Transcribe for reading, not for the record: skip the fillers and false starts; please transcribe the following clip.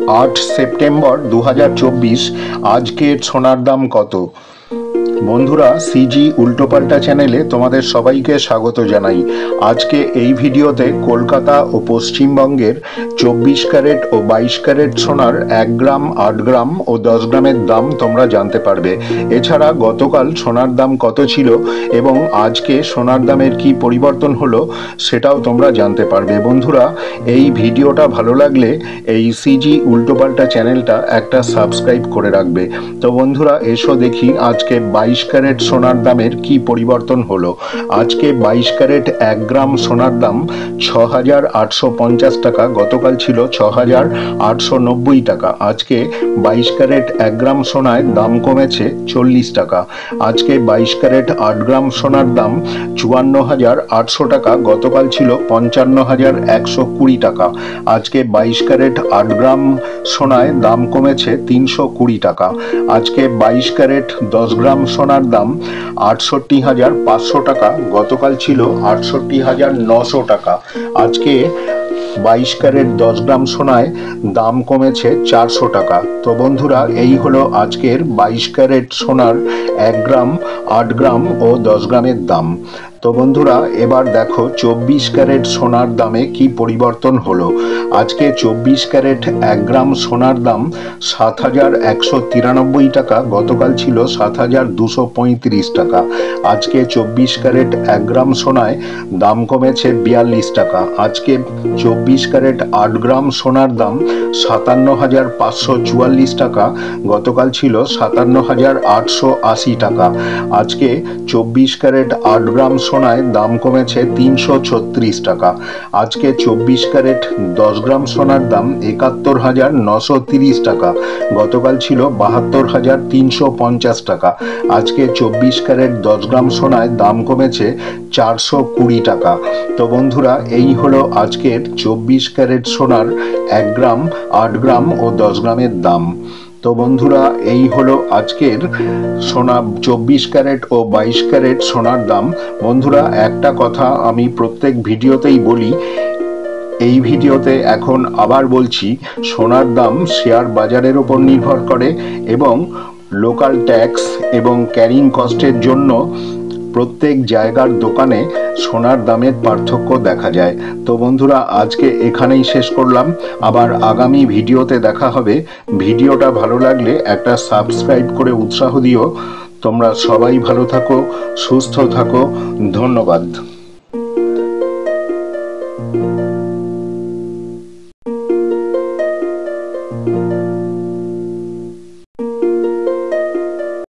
8 September 2024। আজকের সোনার দাম কত? বন্ধুরা, সিজি উল্টোপাল্টা চ্যানেলে তোমাদের সবাইকে স্বাগত জানাই। আজকে এই ভিডিওতে কলকাতা ও পশ্চিমবঙ্গের 24 ক্যারেট ও 22 ক্যারেট সোনার 1 গ্রাম, 8 গ্রাম ও 10 গ্রামের দাম তোমরা জানতে পারবে। এছাড়া গতকাল সোনার দাম কত ছিল এবং আজকে সোনার দামের কি পরিবর্তন হলো সেটাও তোমরা জানতে পারবে। বন্ধুরা, এই ভিডিওটা ভালো লাগলে এই সিজি উল্টোপাল্টা চ্যানেলটা একটা সাবস্ক্রাইব করে রাখবে। তো বন্ধুরা, এসো দেখি আজকে 22 ক্যারেট সোনার দামের কি পরিবর্তন হলো। আজকে 22 ক্যারেট 1 গ্রাম সোনার দাম 6,850 টাকা, গতকাল ছিল 6,890 টাকা। আজকে 22 ক্যারেট 1 গ্রাম সোনায় দাম কমেছে 40 টাকা। আজকে 22 ক্যারেট 8 গ্রাম সোনার দাম 54,800 টাকা, গতকাল ছিল 55,120 টাকা। আজকে 22 ক্যারেট 8 গ্রাম সোনায় দাম কমেছে 320 টাকা। আজকে 22 ক্যারেট 10 গ্রাম সোনার দাম 68,500 টাকা, গতকাল ছিল 68,900 টাকা। আজকে 22 ক্যারেট 10 গ্রাম সোনায় দাম কমেছে 400 টাকা। তো বন্ধুরা, এই হলো আজকের 22 ক্যারেট সোনার 1 গ্রাম, 8 গ্রাম ও 10 গ্রামের দাম। তো বন্ধুরা, এবার দেখো 24 ক্যারেট সোনার দামে কি পরিবর্তন হলো। আজকে 24 ক্যারেট 1 গ্রাম সোনার দাম 7,193 টাকা, গতকাল ছিল 7,235 টাকা। আজকে 24 ক্যারেট 1 গ্রাম সোনায় দাম কমেছে 42 টাকা। আজকে 24 ক্যারেট 8 গ্রাম সোনার দাম 57,544 টাকা, গতকাল ছিল 57,880 টাকা। আজকে 24 ক্যারেট 8 গ্রাম সোনায় দাম কমেছে 336 টাকা। আজকে 24 ক্যারেট 10 গ্রাম সোনার দাম 71,930 টাকা, গতকাল ছিল 72,350 টাকা। আজকে 24 ক্যারেট 10 গ্রাম সোনায় দাম কমেছে 420 টাকা। তো বন্ধুরা, এই হলো আজকের 24 ক্যারেট সোনার 1 গ্রাম, 8 গ্রাম ও 10 গ্রামের দাম। তো বন্ধুরা, এই হলো আজকের সোনা 24 ক্যারেট ও 22 ক্যারেট সোনার দাম। বন্ধুরা, একটা কথা আমি প্রত্যেক ভিডিওতেই বলি, এই ভিডিওতে এখন আবার বলছি, সোনার দাম শেয়ার বাজারের উপর নির্ভর করে এবং লোকাল ট্যাক্স এবং ক্যারিং কস্টের জন্য প্রত্যেক জায়গার দোকানে সোনার দামের পার্থক্য দেখা যায়। তো বন্ধুরা, আজকে এখানেই শেষ করলাম। আবার আগামী ভিডিওতে দেখা হবে। ভিডিওটা ভালো লাগলে একটা সাবস্ক্রাইব করে উৎসাহ দিও। তোমরা সবাই ভালো থাকো, সুস্থ থাকো। ধন্যবাদ।